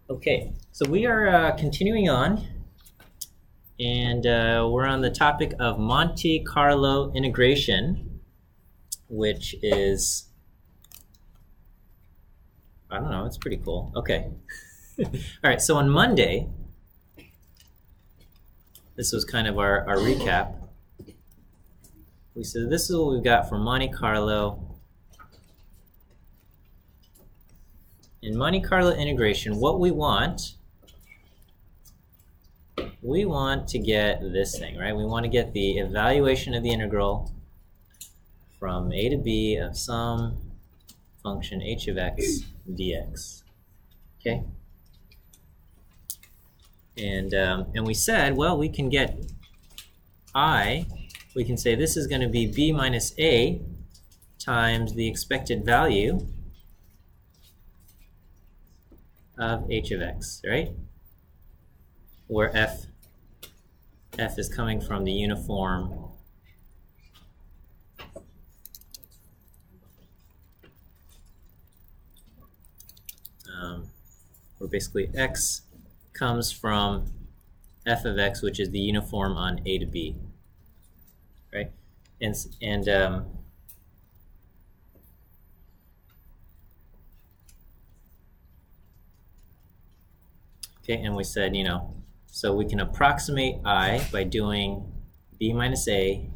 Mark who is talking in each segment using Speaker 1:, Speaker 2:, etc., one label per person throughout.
Speaker 1: Okay, so we are continuing on, and we're on the topic of Monte Carlo integration, which is, I don't know, it's pretty cool. Okay. All right, so on Monday, this was kind of our recap. We said this is what we've got for Monte Carlo. In Monte Carlo integration, what we want to get this thing, right? We want to get the evaluation of the integral from a to b of some function h of x dx. Okay? And we said, well, we can get we can say this is going to be b minus a times the expected value of h of x, right? Where f is coming from the uniform where basically x comes from f of x, which is the uniform on a to b, right? And okay, and we said, so we can approximate I by doing b minus a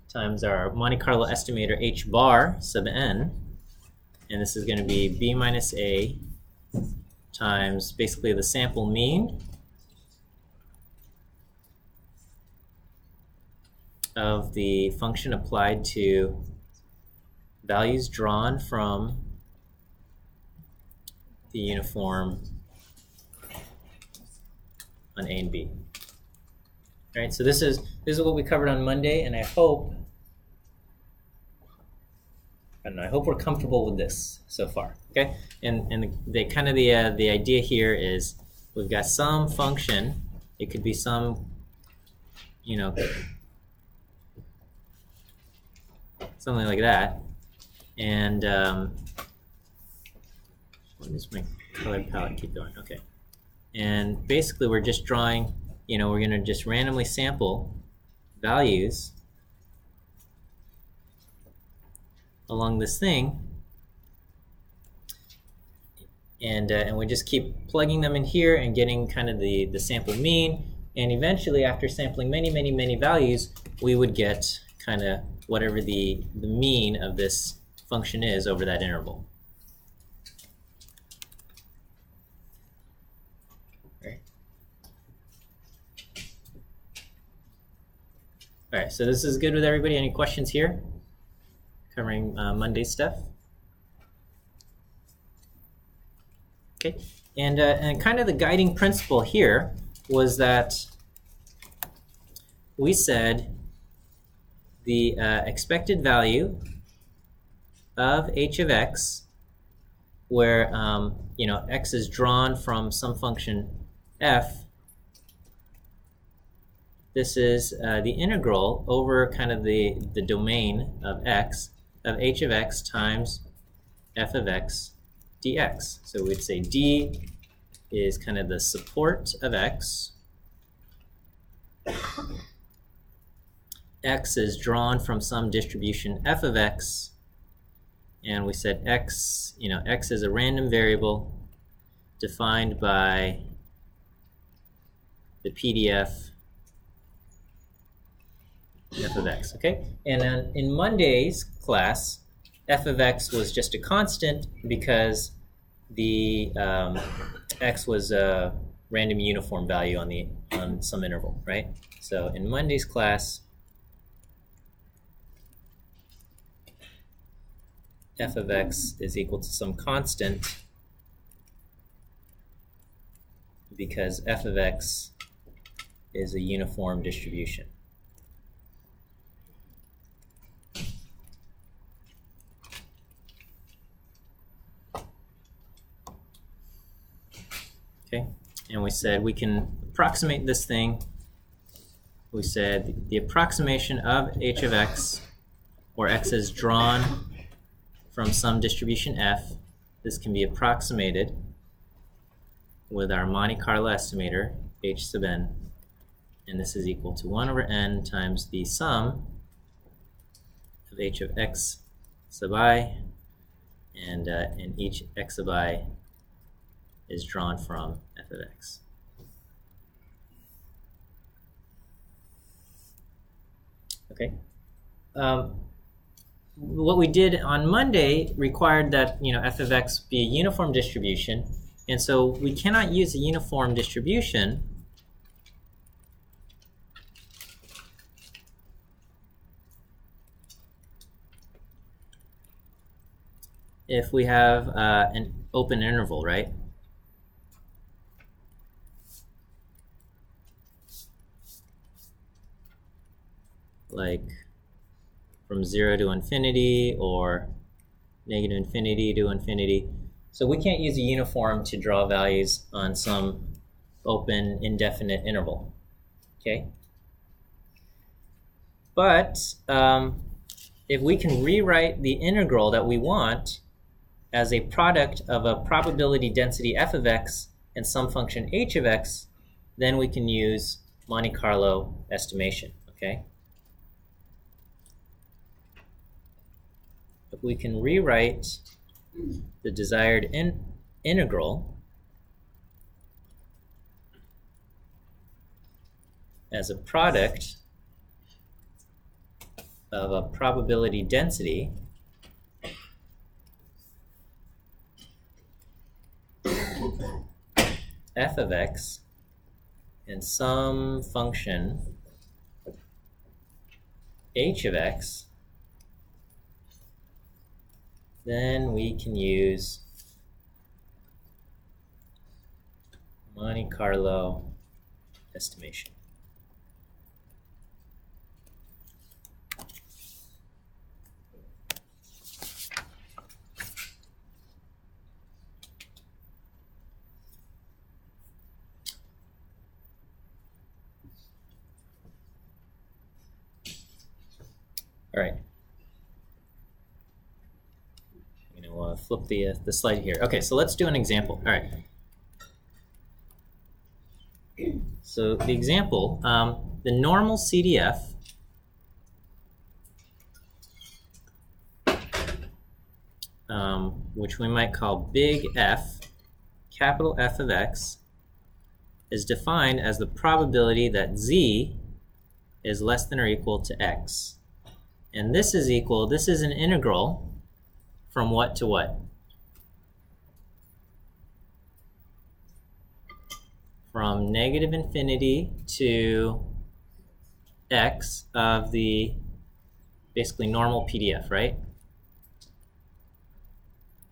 Speaker 1: times our Monte Carlo estimator h bar sub n, and this is going to be b minus a times basically the sample mean of the function applied to values drawn from the uniform on A and B. All right, so this is what we covered on Monday, and I hope we're comfortable with this so far. Okay, and the kind of the idea here is we've got some function. It could be some, something like that, and why does my color palette keep going? Okay, and basically we're just drawing. We're going to just randomly sample values along this thing, and we just keep plugging them in here and getting kind of the sample mean, and eventually after sampling many values, we would get kind of whatever the mean of this function is over that interval. Right. All right, so this is good with everybody. Any questions here? Covering Monday stuff. Okay, and kind of the guiding principle here was that we said the expected value of h of x, where x is drawn from some function f. This is the integral over kind of the domain of x of h of x times f of x dx. So we'd say d is kind of the support of x. X is drawn from some distribution f of x, and we said x, x is a random variable defined by the PDF f of x, okay? And then in Monday's class, f of x was just a constant because the x was a random uniform value on some interval, right? So in Monday's class, f of x is equal to some constant because f of x is a uniform distribution. Okay, and we said we can approximate this thing. We said the approximation of h of x, where x is drawn from some distribution f, this can be approximated with our Monte Carlo estimator, h sub n, and this is equal to 1 over n times the sum of h of x sub I, and each x sub I is drawn from f of x. Okay. What we did on Monday required that f of x be a uniform distribution, and so we cannot use a uniform distribution if we have an open interval, right? Like from 0 to infinity or negative infinity to infinity. So we can't use a uniform to draw values on some open indefinite interval, okay? But if we can rewrite the integral that we want as a product of a probability density f of x and some function h of x, then we can use Monte Carlo estimation, okay? If we can rewrite the desired integral as a product of a probability density f of x and some function h of x, then we can use Monte Carlo estimation. All right. Flip the slide here. Okay, so let's do an example. All right. So the example, the normal CDF which we might call big F, capital F of x, is defined as the probability that z is less than or equal to x. And this is an integral from what to what? From negative infinity to x of the basically normal PDF, right?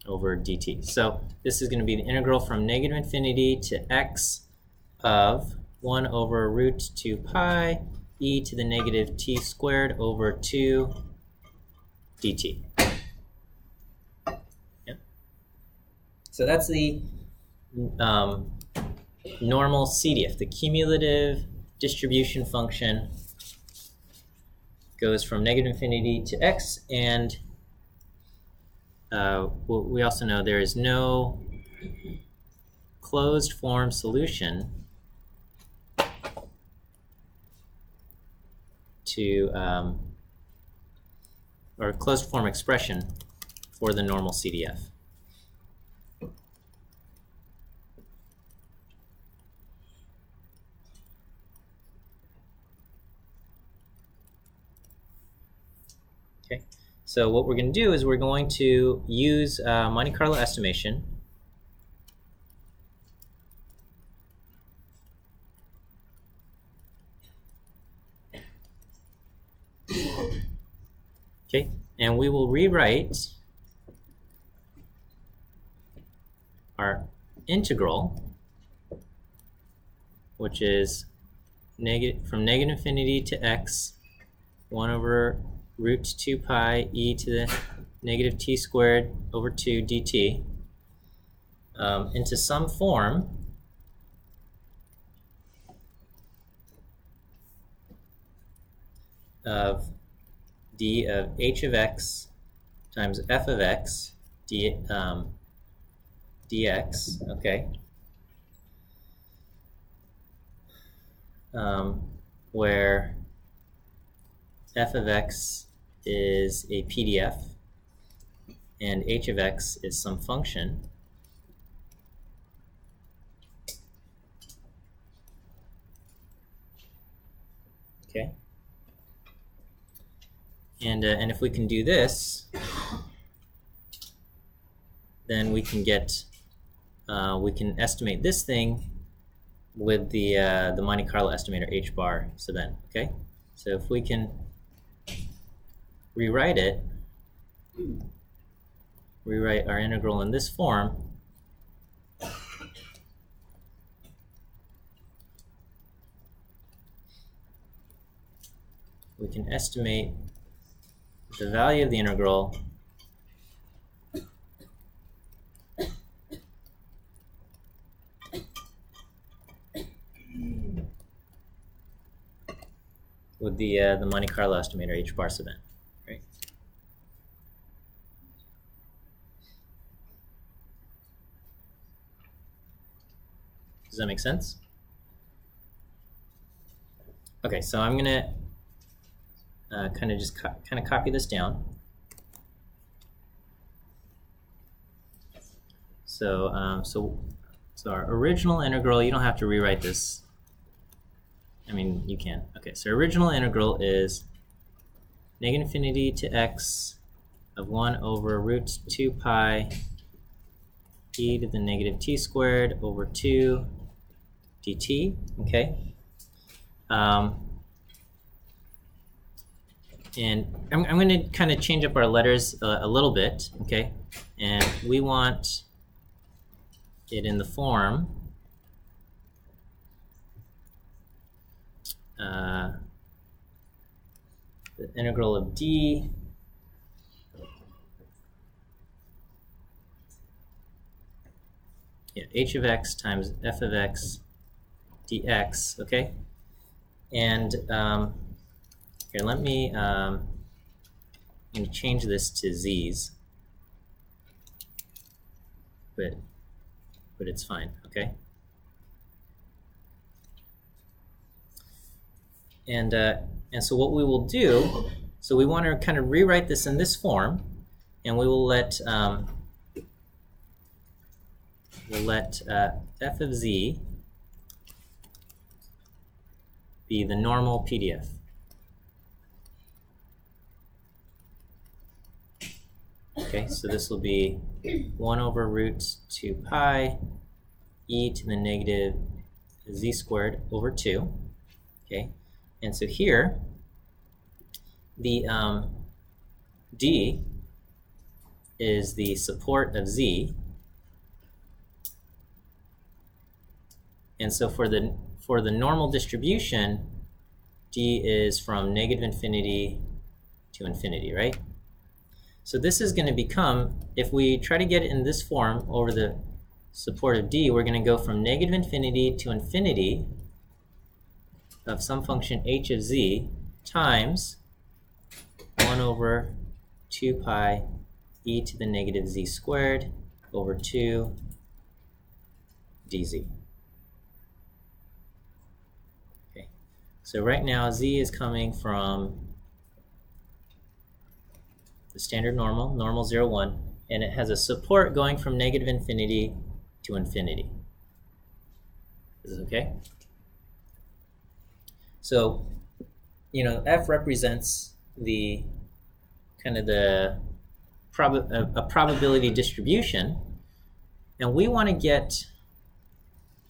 Speaker 1: Over dt. So this is going to be the integral from negative infinity to x of 1 over root 2 pi e to the negative t squared over 2 dt. Yeah. So that's the normal CDF, the cumulative distribution function, goes from negative infinity to x, and we also know there is no closed form solution to, or closed form expression for the normal CDF. Okay, so what we're going to do is we're going to use Monte Carlo estimation. Okay, and we will rewrite our integral, which is from negative infinity to x, 1 over root 2 pi e to the negative t squared over 2 dt, into some form of d of h of x times f of x, d, dx, okay, where f of x is a PDF and h of x is some function. Okay, and if we can do this, then we can get we can estimate this thing with the Monte Carlo estimator h bar sub n. Okay, so if we can rewrite our integral in this form, we can estimate the value of the integral with the Monte Carlo estimator h bar sub n. Right? Does that make sense? Okay, so I'm gonna kind of just copy this down. So so our original integral, you don't have to rewrite this. I mean, you can. Okay, so original integral is negative infinity to x of 1 over root 2 pi e to the negative t squared over 2 dt. Okay. And I'm going to kind of change up our letters a little bit, okay? And we want it in the form the integral of d h of x times f of x dx, okay? And here, let me I'm going to change this to z's, but it's fine, okay? And so what we will do, so we want to kind of rewrite this in this form, and we will let f of z be the normal PDF. Okay, so this will be 1 over root 2 pi e to the negative z squared over 2. Okay, and so here the d is the support of z, and so for the normal distribution, d is from negative infinity to infinity, right? So this is going to become, if we try to get it in this form over the support of d, we're going to go from negative infinity to infinity of some function h of z times 1 over 2 pi e to the negative z squared over 2 dz. Okay, so right now z is coming from the standard normal 0, 1, and it has a support going from negative infinity to infinity. Is this okay? So, you know, f represents the kind of a probability distribution, and we want to get,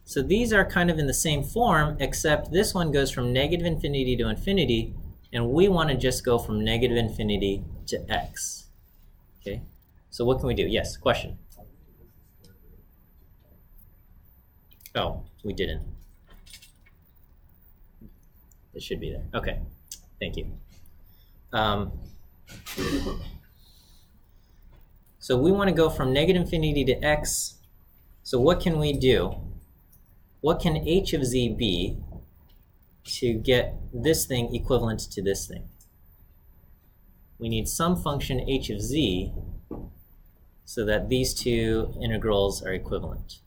Speaker 1: so these are kind of in the same form, except this one goes from negative infinity to infinity, and we want to just go from negative infinity to x. Okay, so what can we do? Yes, question. Oh, we didn't. It should be there. Okay, thank you. So we want to go from negative infinity to x. So what can we do? What can h of z be to get this thing equivalent to this thing? We need some function h of z so that these two integrals are equivalent.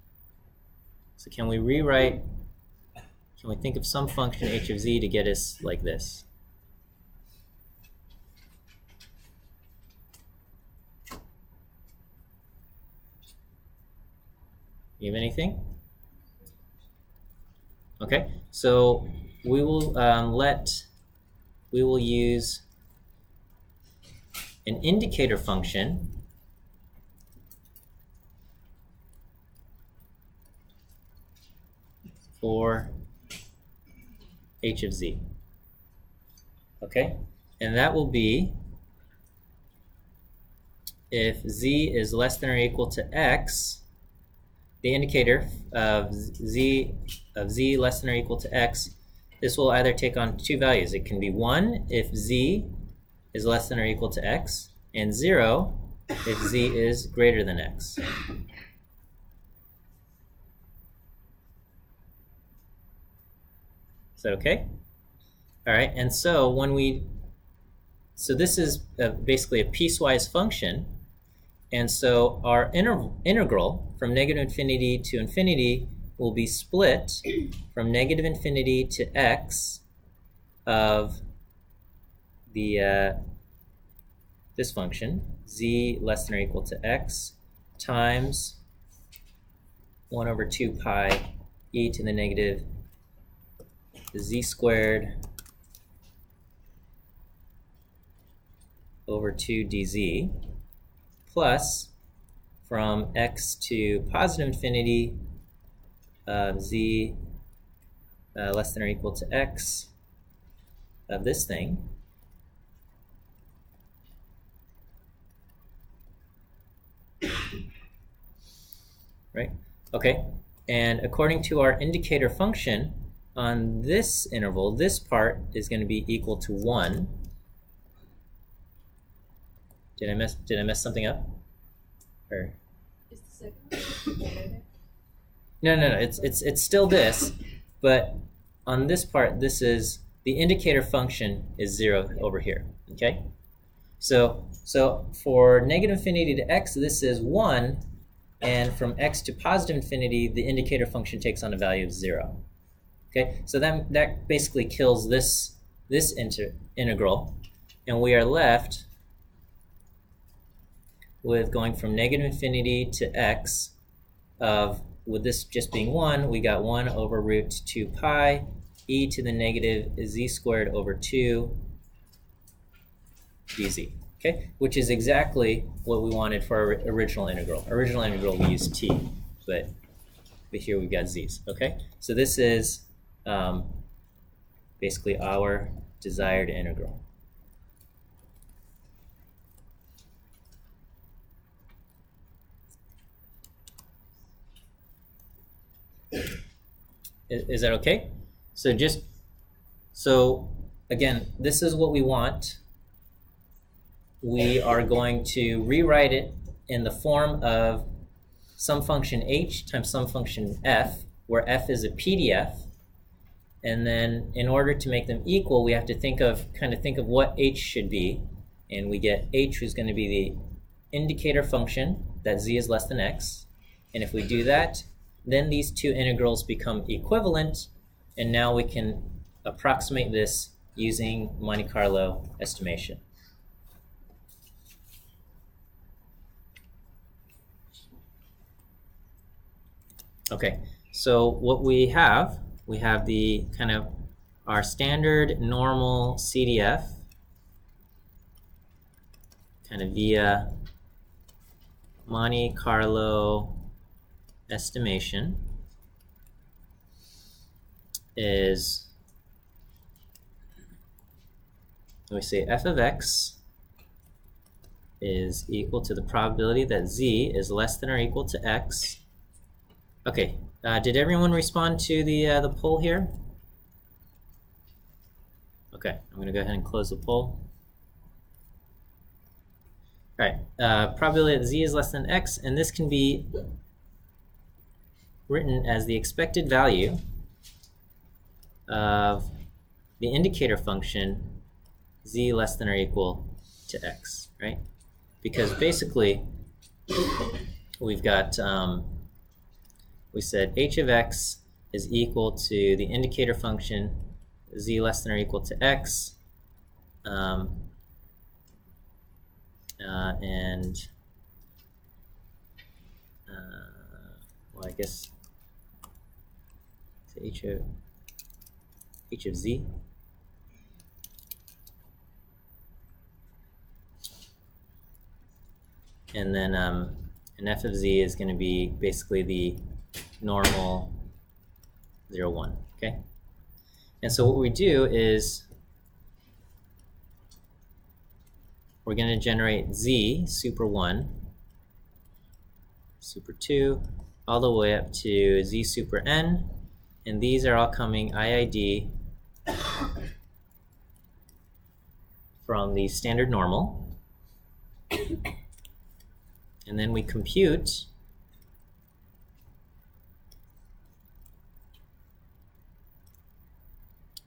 Speaker 1: So can we rewrite, can we think of some function h of z to get us like this? You have anything? Okay, so we will we will use an indicator function for h of z. Okay, and that will be if z is less than or equal to x, the indicator of z less than or equal to x, this will either take on two values. It can be 1 if z is less than or equal to x, and 0 if z is greater than x. Is that okay? All right, and so so this is basically a piecewise function, and so our integral from negative infinity to infinity will be split from negative infinity to x of the this function, z less than or equal to x, times 1 over 2 pi e to the negative z squared over 2 dz, plus from x to positive infinity z less than or equal to x of this thing, right? Okay, and according to our indicator function on this interval, this part is going to be equal to 1. Did I mess something up? Or
Speaker 2: Is the second?
Speaker 1: no, it's still this, but on this part, this is the indicator function is 0 over here. Okay, so for negative infinity to x, this is 1, and from x to positive infinity, the indicator function takes on a value of 0. Okay, so that basically kills this integral, and we are left with going from negative infinity to x of, with this just being 1, we got 1 over root 2 pi e to the negative z squared over 2 dz. Okay, which is exactly what we wanted for our original integral. Original integral we used t, but here we've got z's. Okay, so this is basically our desired integral. Is that okay? So again, this is what we want. We are going to rewrite it in the form of some function h times some function f, where f is a PDF. And then in order to make them equal, we have to think of what h should be. And we get h is going to be the indicator function, that z is less than x. And if we do that, then these two integrals become equivalent, and now we can approximate this using Monte Carlo estimation. Okay, so what we have the kind of our standard normal CDF, kind of via Monte Carlo estimation, is, we say f of x is equal to the probability that z is less than or equal to x. Okay, did everyone respond to the poll here? Okay, I'm going to go ahead and close the poll. All right, probability that z is less than x, and this can be written as the expected value of the indicator function z less than or equal to x, right? Because basically, we've got, we said h of x is equal to the indicator function z less than or equal to x, and well, I guess it's h of z. And then an f of z is going to be basically the normal 0, 1, okay? And so what we do is we're going to generate z super 1, super 2, all the way up to z super n, and these are all coming IID from the standard normal. And then we compute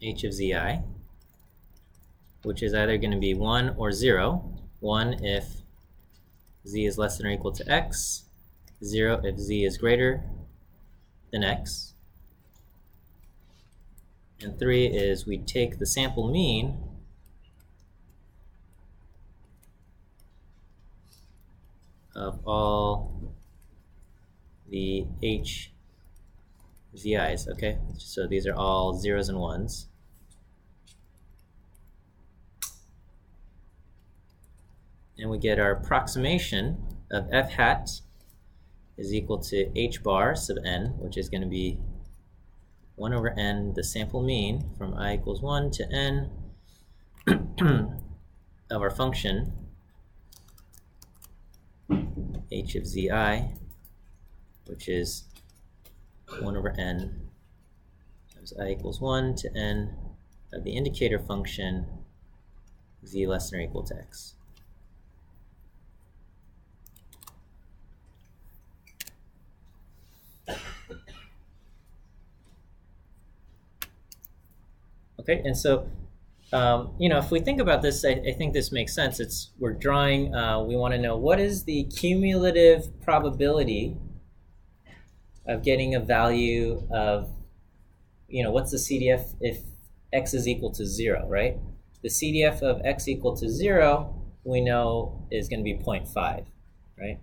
Speaker 1: h of zi, which is either going to be 1 or 0. 1 if z is less than or equal to x, 0 if z is greater than x, and 3 is we take the sample mean of all the h zi's, okay? So these are all zeros and ones. And we get our approximation of f hat is equal to h bar sub n, which is going to be 1 over n, the sample mean from I equals 1 to n of our function h of zi, which is 1 over n times I equals 1 to n of the indicator function z less than or equal to x. Okay, and so you know, if we think about this, I think this makes sense. We're drawing. We want to know what is the cumulative probability of getting a value of, you know, what's the CDF if x is equal to 0, right? The CDF of x equal to 0 we know is going to be 0.5, right?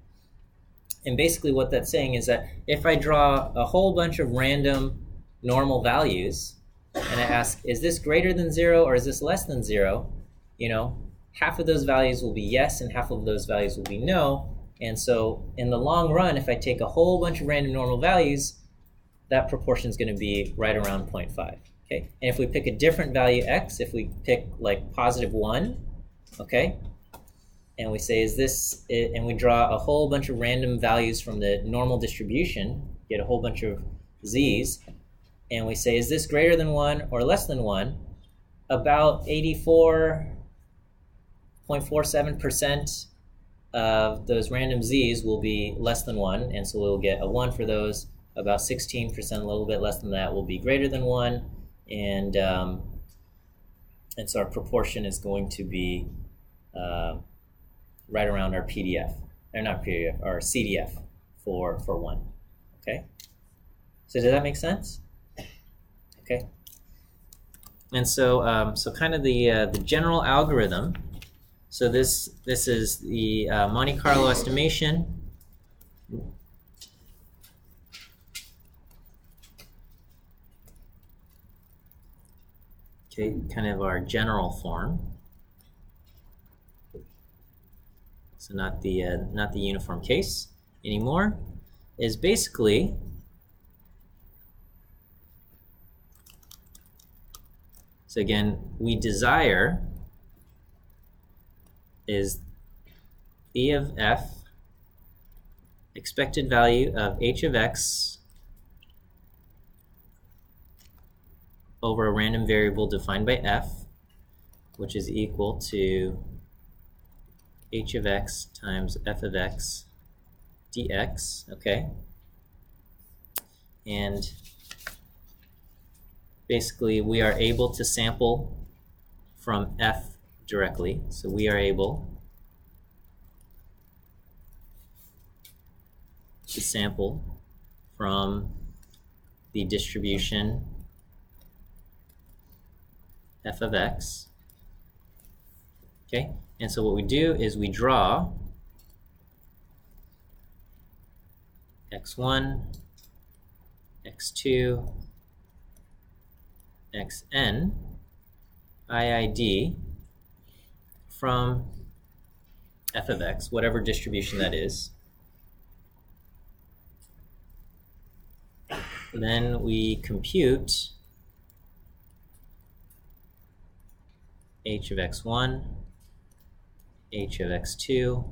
Speaker 1: And basically what that's saying is that if I draw a whole bunch of random normal values and I ask, is this greater than 0 or is this less than 0? You know, half of those values will be yes and half of those values will be no. And so in the long run, if I take a whole bunch of random normal values, that proportion is going to be right around 0.5. Okay? And if we pick a different value x, if we pick like +1, okay, and we say, is this it? And we draw a whole bunch of random values from the normal distribution, get a whole bunch of z's, and we say, is this greater than 1 or less than 1? About 84.47% of those random z's will be less than 1, and so we'll get a 1 for those. About 16%, a little bit less than that, will be greater than 1, and so our proportion is going to be right around our PDF, or not PDF, our CDF for 1. Okay, so does that make sense? Okay, and so so kind of the general algorithm. So this is the Monte Carlo estimation. Okay, kind of our general form. So not the uniform case anymore. Is basically so again, we desire is E of f, expected value of h of x over a random variable defined by f, which is equal to h of x times f of x dx, okay? And basically we are able to sample from f directly. So we are able to sample from the distribution f of x. Okay, and so what we do is we draw x1, x2, xn, IID from f of x, whatever distribution that is. Then we compute h of x1, h of x2,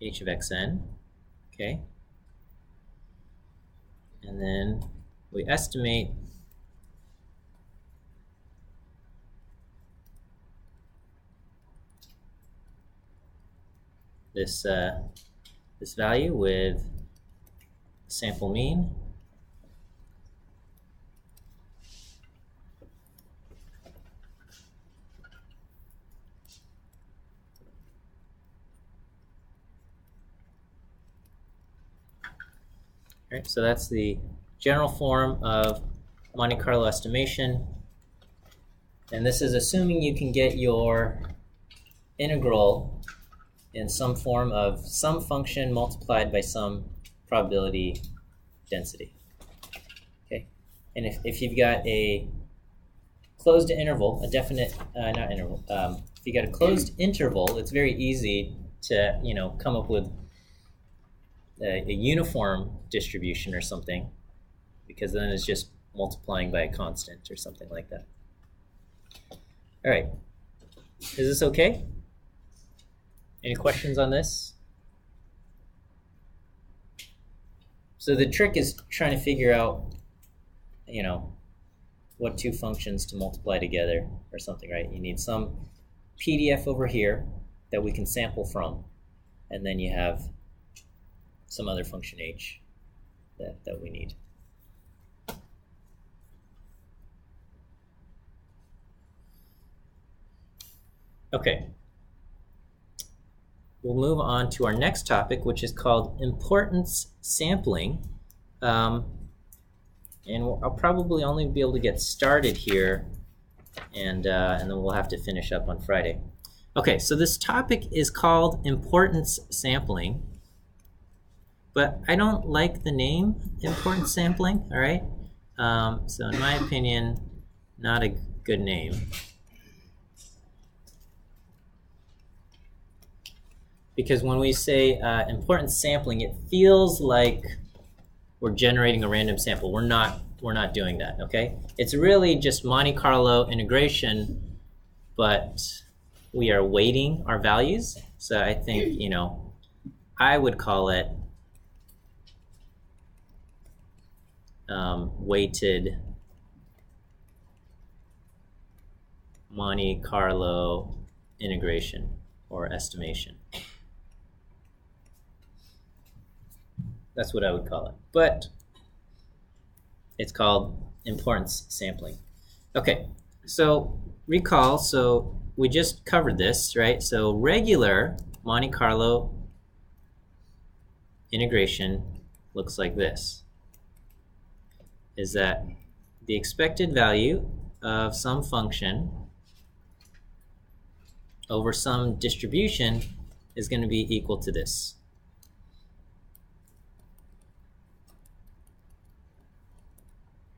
Speaker 1: h of xn, okay? And then we estimate this value with sample mean. All right, so that's the general form of Monte Carlo estimation. And this is assuming you can get your integral in some form of some function multiplied by some probability density. Okay, and if you've got a closed interval, a definite, not interval, if you got a closed interval, it's very easy to come up with a uniform distribution or something, because then it's just multiplying by a constant or something like that. All right, is this okay? Any questions on this? So the trick is trying to figure out, what two functions to multiply together or something, right? You need some PDF over here that we can sample from, and then you have some other function h that we need. Okay. We'll move on to our next topic, which is called importance sampling. And I'll probably only be able to get started here, and then we'll have to finish up on Friday. Okay, so this topic is called importance sampling, but I don't like the name importance sampling, all right? So in my opinion, not a good name. Because when we say importance sampling, it feels like we're generating a random sample. We're not doing that, okay? It's really just Monte Carlo integration, but we are weighting our values. So I think, I would call it weighted Monte Carlo integration or estimation. That's what I would call it. But it's called importance sampling. Okay, so recall, so we just covered this, right? So regular Monte Carlo integration looks like this. Is that the expected value of some function over some distribution is going to be equal to this.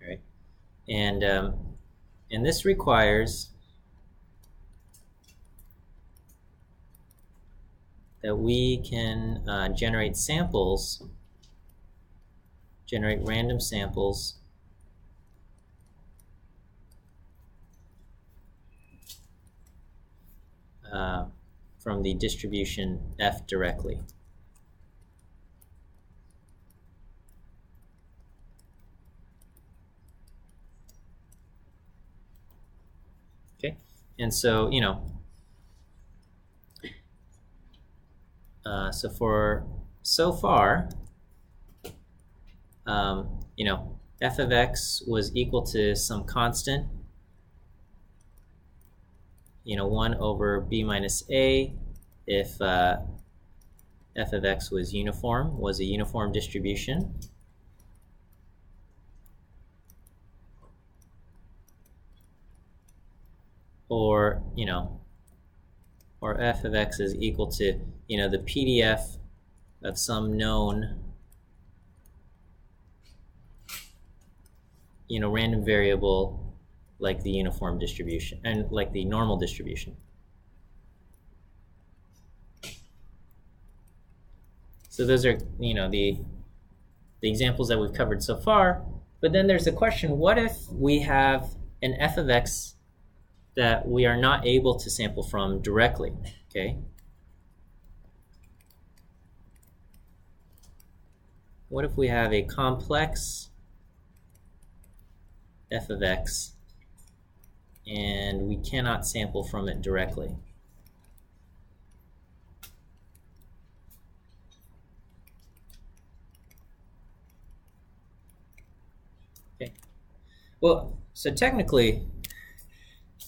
Speaker 1: Right? And this requires that we can generate random samples from the distribution f directly. Okay, and so so far, f of x was equal to some constant, 1 over b minus a if f of x was a uniform distribution. Or, or f of x is equal to, the PDF of some known, random variable like the uniform distribution and like the normal distribution. So those are, the examples that we've covered so far. But then there's the question, what if we have an f of x that we are not able to sample from directly, okay? What if we have a complex f of x and we cannot sample from it directly? Okay. Well, so technically,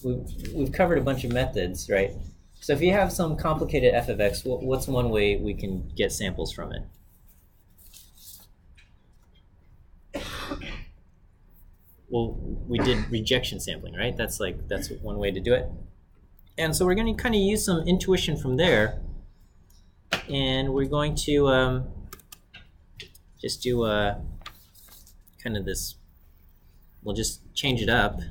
Speaker 1: we've covered a bunch of methods, right? So if you have some complicated f of x, what's one way we can get samples from it? Well, we did rejection sampling, right? That's one way to do it. And so we're going to kind of use some intuition from there, and we're going to just do kind of this. We'll just change it up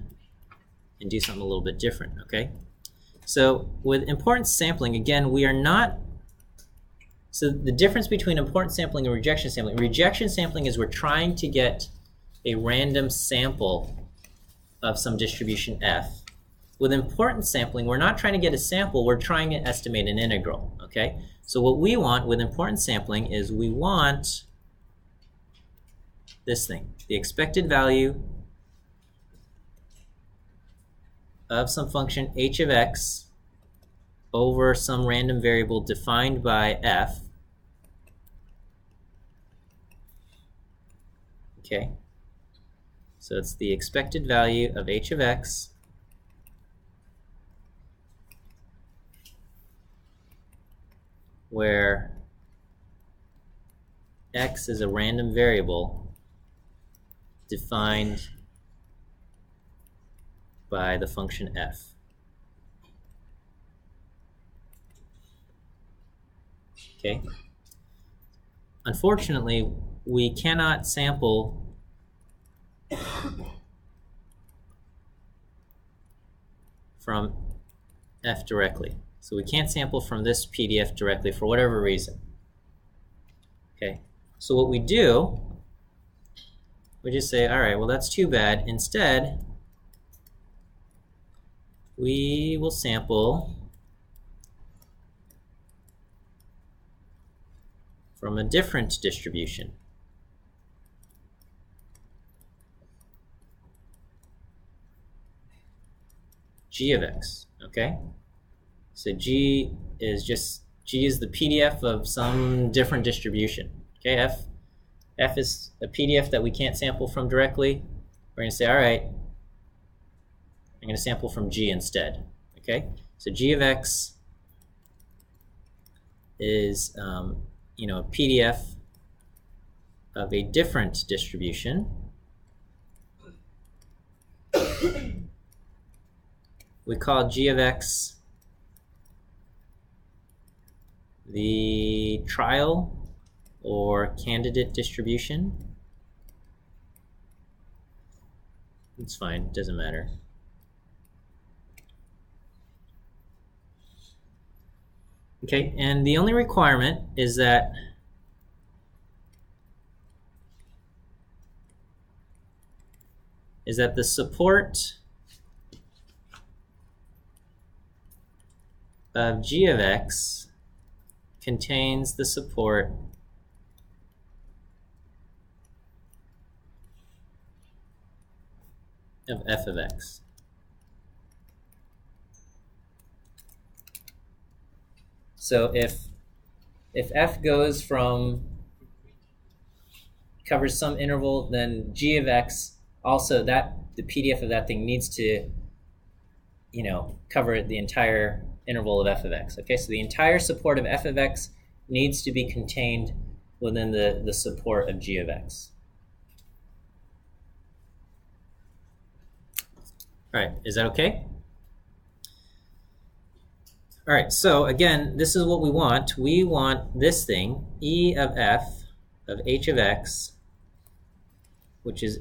Speaker 1: and do something a little bit different, okay? So with importance sampling, again, we are not. So the difference between importance sampling and rejection sampling is we're trying to get a random sample of some distribution f. With importance sampling, we're not trying to get a sample, we're trying to estimate an integral, okay? So what we want with importance sampling is we want this thing, the expected value of some function h of x over some random variable defined by f, okay? So it's the expected value of h of x where x is a random variable defined by the function f. Okay. Unfortunately, we cannot sample from f directly. So we can't sample from this PDF directly for whatever reason. Okay. So what we do, we just say, all right, well, that's too bad. Instead, we will sample from a different distribution. G of x, okay? So G is the PDF of some different distribution. Okay, F is a PDF that we can't sample from directly. We're going to say, all right, I'm going to sample from G instead. Okay, so G of x is a PDF of a different distribution. We call G of x the trial or candidate distribution. It's fine, doesn't matter. Okay, and the only requirement is that the support of G of x contains the support of f of x. So if f covers some interval, then G of x also, the PDF of that thing needs to cover the entire interval of f of x. Okay, so the entire support of f of x needs to be contained within the support of g of x. All right, is that okay? All right, so again, this is what we want. We want this thing, e of f of h of x, which is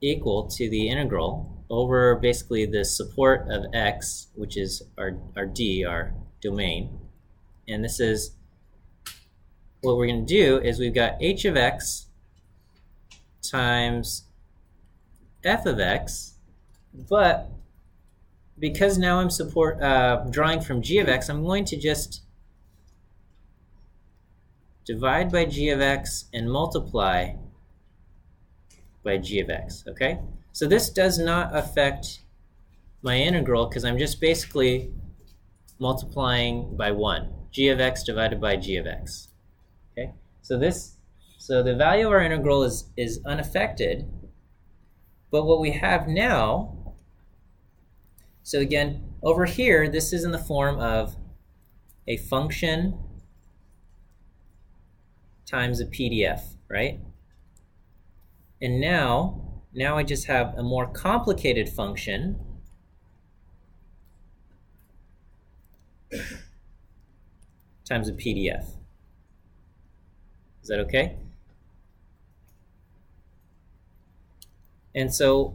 Speaker 1: equal to the integral over basically the support of x, which is our D, our domain. And this is, what we're going to do is we've got h of x times f of x, but because now I'm drawing from g of x, I'm going to just divide by g of x and multiply by g of x, okay? So this does not affect my integral because I'm just basically multiplying by 1. G of x divided by g of x, okay? So the value of our integral is unaffected, but what we have now, so again, over here, this is in the form of a function times a PDF, right? And now I just have a more complicated function times a PDF. Is that okay? And so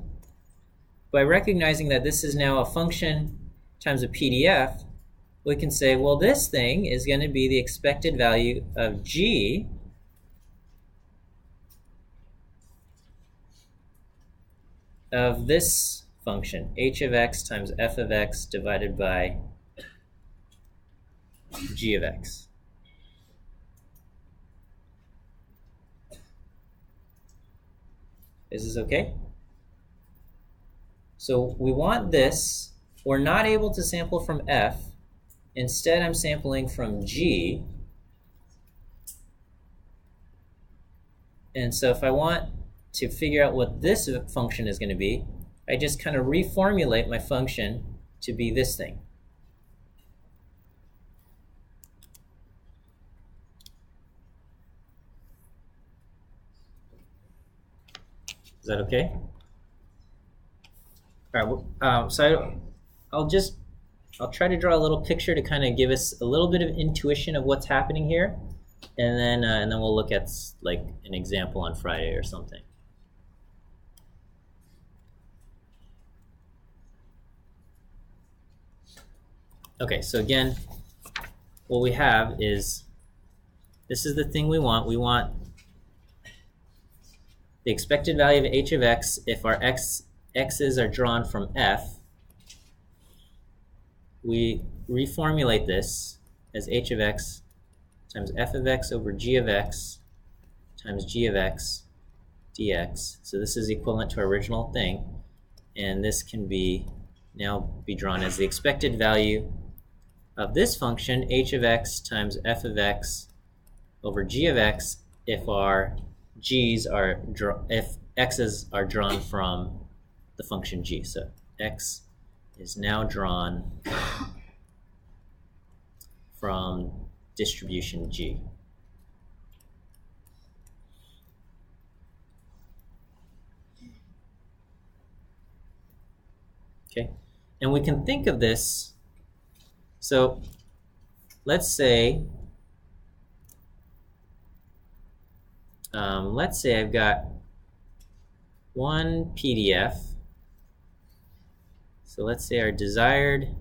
Speaker 1: by recognizing that this is now a function times a PDF, we can say, well, this thing is going to be the expected value of g of this function, h of x times f of x divided by g of x. Is this okay? So we want this. We're not able to sample from f. Instead, I'm sampling from g. And so if I want to figure out what this function is going to be, I just kind of reformulate my function to be this thing. Is that okay? All right. So I'll try to draw a little picture to kind of give us a little bit of intuition of what's happening here, and then we'll look at like an example on Friday or something. Okay. So again, what we have is this is the thing we want. We want the expected value of h of x if our x's are drawn from f. We reformulate this as h of x times f of x over g of x times g of x dx. So this is equivalent to our original thing, and this can now be drawn as the expected value of this function, h of x times f of x over g of x, if our if x's are drawn from the function g. So x is now drawn from distribution g. Okay, and we can think of this. So let's say I've got one PDF. So let's say our desired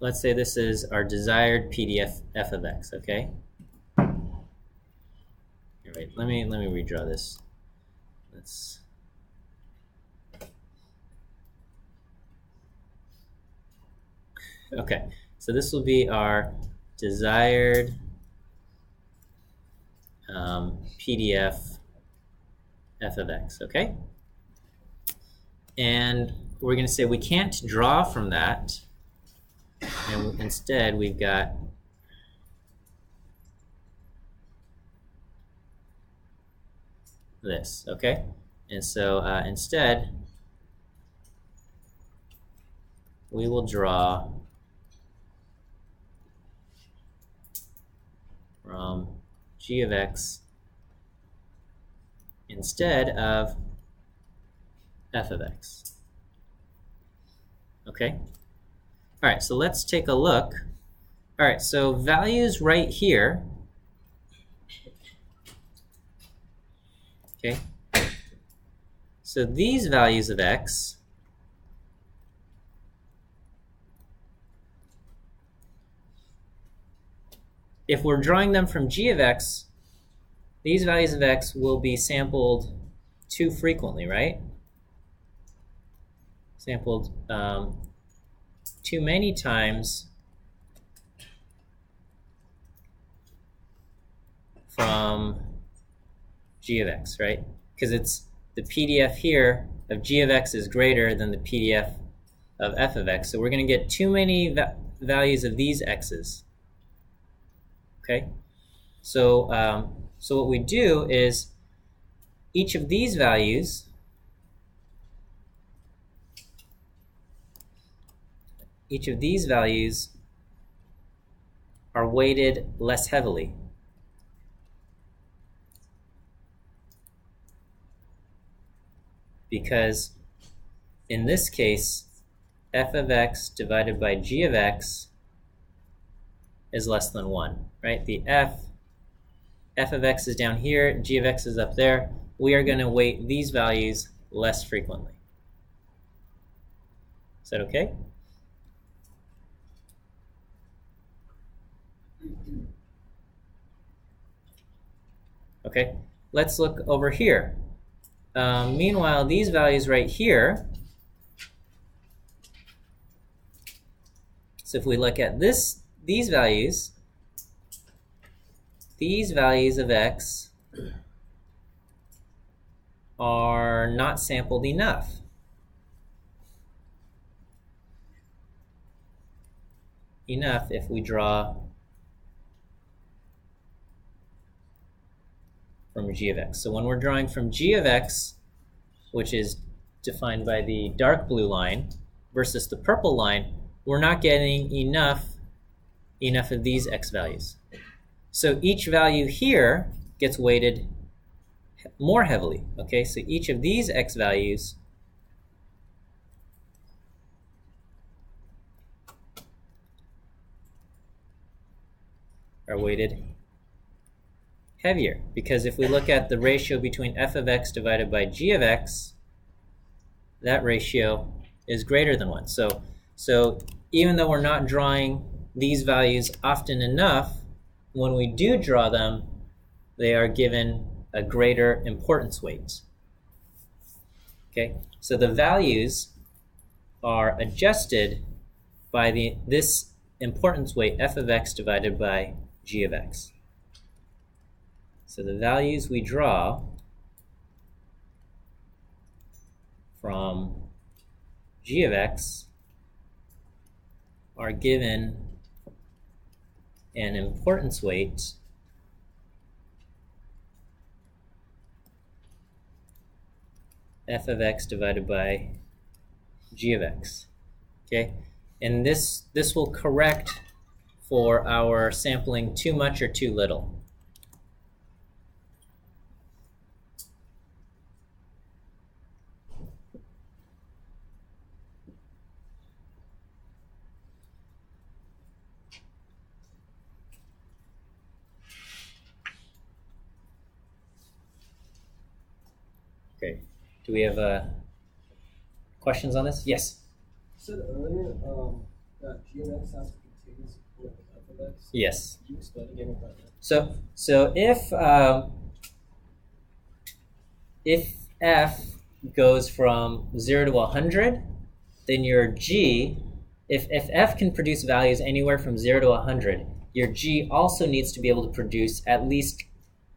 Speaker 1: let's say this is our desired PDF f of x, okay? All right, let me redraw this. Okay, so this will be our desired PDF f of x, okay? And we're going to say we can't draw from that, and instead we've got this, okay? And so instead, we will draw from g of x instead of f of x. Okay? All right, so let's take a look. All right, so values right here. Okay? So these values of x if we're drawing them from g of x, these values of x will be sampled too frequently, right? Sampled too many times from g of x, right? Because it's the PDF here of g of x is greater than the PDF of f of x. So we're going to get too many values of these x's. Okay? So, so what we do is each of these values are weighted less heavily. Because in this case, f of x divided by g of x is less than 1, right? The f of x is down here, g of x is up there. We are going to weight these values less frequently. Is that okay? Okay, let's look over here. Meanwhile, these values right here, so if we look at these values of x are not sampled enough. If we draw from g of x. So when we're drawing from g of x, which is defined by the dark blue line, versus the purple line, we're not getting enough of these x values. So each value here gets weighted more heavily. Okay, so each of these x values are weighted heavier, because if we look at the ratio between f of x divided by g of x, that ratio is greater than 1. So even though we're not drawing these values often enough, when we do draw them, they are given a greater importance weight. Okay, so the values are adjusted by this importance weight f of x divided by g of x. So the values we draw from g of x are given an importance weight f of x divided by g of x. Okay, and this will correct for our sampling too much or too little. Okay, do we have questions on this? Yes?
Speaker 3: You said earlier that g of x has to contain support of f of x.
Speaker 1: Yes.
Speaker 3: Could you explain again what that meant?
Speaker 1: So if f goes from 0 to 100, then your g, if f can produce values anywhere from 0 to 100, your g also needs to be able to produce at least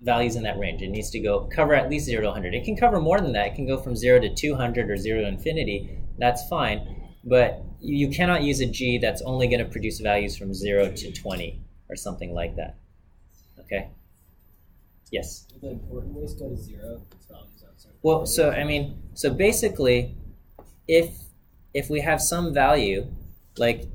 Speaker 1: values in that range. It needs to cover at least 0 to 100. It can cover more than that. It can go from 0 to 200 or 0 to infinity. That's fine. But you cannot use a g that's only going to produce values from 0 to 20 or something like that. Okay? Yes.
Speaker 3: The important ways go to 0. Its values outside.
Speaker 1: Well, so basically, if we have some value, like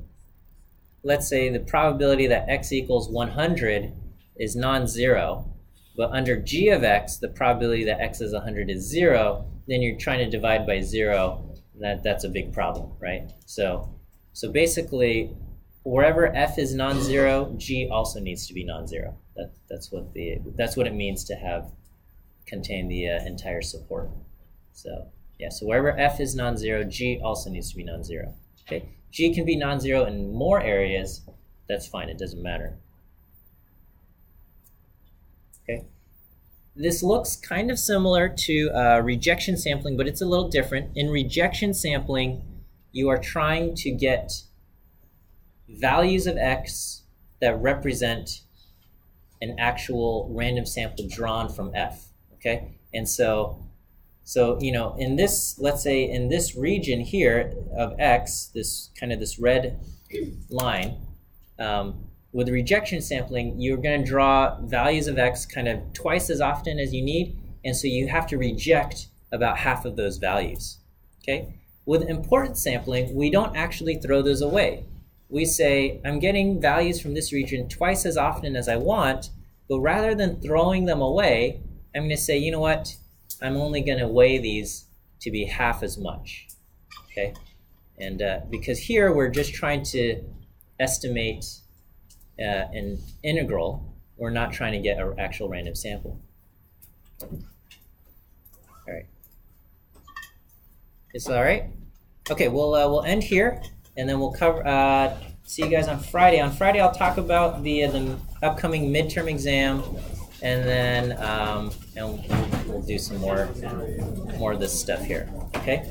Speaker 1: let's say the probability that x equals 100 is non-zero, but under g of x, the probability that x is 100 is 0, then you're trying to divide by 0. That's a big problem, right? So basically, wherever f is non-zero, g also needs to be non-zero. That's what it means to contain the entire support. So yeah, so wherever f is non-zero, g also needs to be non-zero. Okay, g can be non-zero in more areas. That's fine. It doesn't matter. Okay, this looks kind of similar to rejection sampling, but it's a little different. In rejection sampling, you are trying to get values of x that represent an actual random sample drawn from f. Okay, and so in this, let's say in this region here of x, this red line, with rejection sampling, you're going to draw values of x kind of twice as often as you need, and so you have to reject about half of those values. Okay, with importance sampling, we don't actually throw those away. We say, I'm getting values from this region twice as often as I want, but rather than throwing them away, I'm going to say, you know what? I'm only going to weigh these to be half as much. Okay, and because here we're just trying to estimate an integral, we're not trying to get an actual random sample. All right, it's all right. Okay, we'll end here, and then we'll cover. See you guys on Friday. On Friday, I'll talk about the upcoming midterm exam, and then we'll do some more of this stuff here. Okay.